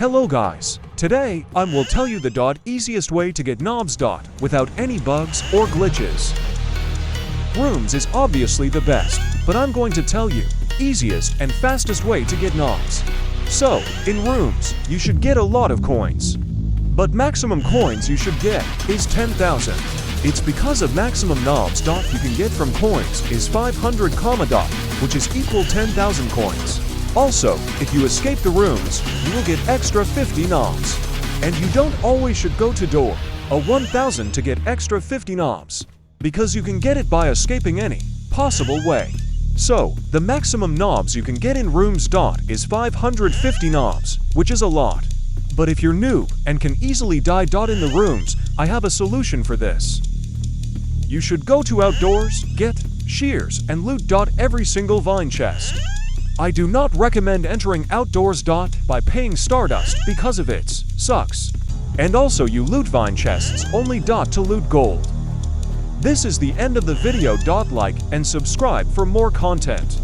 Hello guys, today I will tell you the easiest way to get knobs without any bugs or glitches. Rooms is obviously the best, but I'm going to tell you easiest and fastest way to get knobs. So, in Rooms, you should get a lot of coins. But maximum coins you should get is 10,000. It's because of maximum knobs you can get from coins is 500 which is equal 10,000 coins. Also, if you escape the rooms, you will get extra 50 knobs. And you don't always should go to door a 1,000 to get extra 50 knobs, because you can get it by escaping any possible way. So, the maximum knobs you can get in Rooms is 550 knobs, which is a lot. But if you're new and can easily die in the rooms, I have a solution for this. You should go to outdoors, get shears, and loot every single vine chest. I do not recommend entering outdoors by paying Stardust because of it sucks. And also you loot vine chests only to loot gold. This is the end of the video. Like and subscribe for more content.